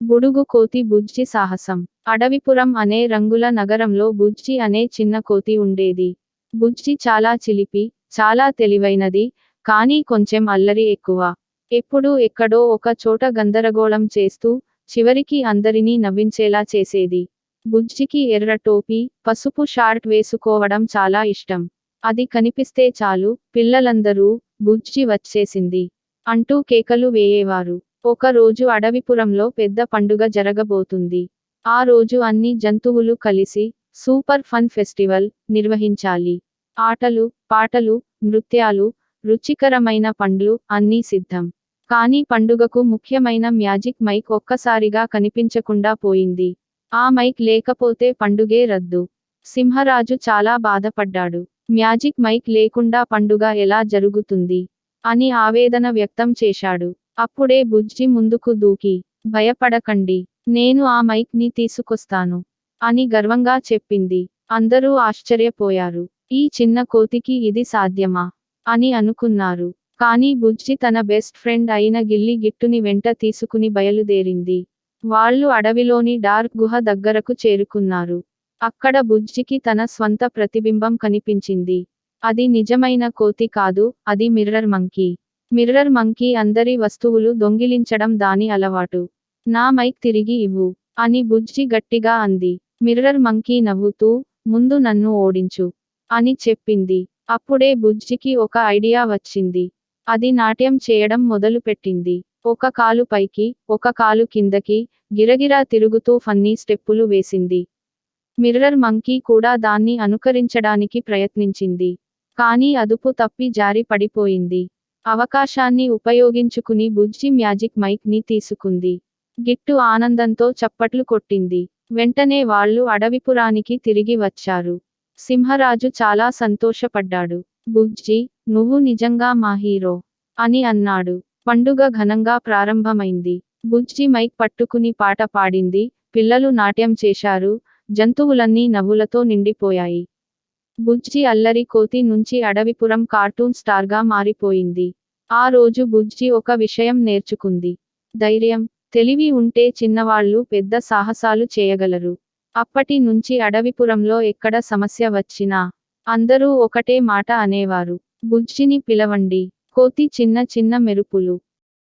బుడుగు కోతి బుజ్జి సాహసం. అడవిపురం అనే రంగుల నగరంలో బుజ్జి అనే చిన్న కోతి ఉండేది. బుజ్జి చాలా చిలిపి, చాలా తెలివైనది, కానీ కొంచెం అల్లరి ఎక్కువ. ఎప్పుడూ ఎక్కడో ఒక చోట గందరగోళం చేస్తూ, చివరికి అందరినీ నవ్వించేలా చేసేది. బుజ్జికి ఎర్ర టోపీ, పసుపు షార్ట్ వేసుకోవడం చాలా ఇష్టం. అది కనిపిస్తే చాలు, పిల్లలందరూ బుజ్జి వచ్చేసింది అంటూ కేకలు వేయేవారు. ఒక రోజు అడవిపురంలో పెద్ద పండుగ జరగబోతుంది. ఆ రోజు అన్ని జంతువులు కలిసి సూపర్ ఫన్ ఫెస్టివల్ నిర్వహించాలి. ఆటలు, పాటలు, నృత్యాలు, రుచికరమైన పండ్లు అన్నీ సిద్ధం. కానీ పండుగకు ముఖ్యమైన మ్యాజిక్ మైక్ ఒక్కసారిగా కనిపించకుండా పోయింది. ఆ మైక్ లేకపోతే పండుగే రద్దు. సింహరాజు చాలా బాధపడ్డాడు. మ్యాజిక్ మైక్ లేకుండా పండుగ ఎలా జరుగుతుంది అని ఆవేదన వ్యక్తం చేశాడు. అప్పుడే బుజ్జి ముందుకు దూకి, భయపడకండి, నేను ఆ మైక్ ని తీసుకొస్తాను అని గర్వంగా చెప్పింది. అందరూ ఆశ్చర్యపోయారు. ఈ చిన్న కోతికి ఇది సాధ్యమా అని అనుకున్నారు. కానీ బుజ్జి తన బెస్ట్ ఫ్రెండ్ అయిన గిల్లి గిట్టుని వెంట తీసుకుని బయలుదేరింది. వాళ్ళు అడవిలోని డార్క్ గుహ దగ్గరకు చేరుకున్నారు. అక్కడ బుజ్జికి తన స్వంత ప్రతిబింబం కనిపించింది. అది నిజమైన కోతి కాదు, అది మిర్రర్ మంకీ. మిర్రర్ మంకీ అందరి వస్తువులు దొంగిలించడం దాని అలవాటు. నా మైక్ తిరిగి ఇవ్వు అని బుజ్జి గట్టిగా అంది. మిర్రర్ మంకీ నవ్వుతూ, ముందు నన్ను ఓడించు అని చెప్పింది. అప్పుడే బుజ్జికి ఒక ఐడియా వచ్చింది. అది నాట్యం చేయడం మొదలుపెట్టింది. ఒక కాలు పైకి, ఒక కాలు కిందకి, గిరగిరా తిరుగుతూ ఫన్నీ స్టెప్పులు వేసింది. మిర్రర్ మంకీ కూడా దాన్ని అనుకరించడానికి ప్రయత్నించింది. కానీ అదుపు తప్పి జారి పడిపోయింది. అవకాశాన్ని ఉపయోగించుకుని బుజ్జి మ్యాజిక్ మైక్ ని తీసుకుంది. గిట్టు ఆనందంతో చప్పట్లు కొట్టింది. వెంటనే వాళ్ళు అడవిపురానికి తిరిగి వచ్చారు. సింహరాజు చాలా సంతోషపడ్డాడు. బుజ్జి, నువ్వు నిజంగా మా హీరో అని అన్నాడు. పండుగ ఘనంగా ప్రారంభమైంది. బుజ్జి మైక్ పట్టుకుని పాట పాడింది. పిల్లలు నాట్యం చేశారు. జంతువులన్నీ నవ్వులతో నిండిపోయాయి. బుజ్జి అల్లరి కోతి నుంచి అడవిపురం కార్టూన్ స్టార్గా మారిపోయింది. ఆ రోజు బుజ్జి ఒక విషయం నేర్చుకుంది. ధైర్యం, తెలివి ఉంటే చిన్నవాళ్ళు పెద్ద సాహసాలు చేయగలరు. అప్పటి నుంచి అడవిపురంలో ఎక్కడ సమస్య వచ్చినా అందరూ ఒకటే మాట అనేవారు. బుజ్జిని పిలవండి. కోతి చిన్న చిన్న మెరుపులు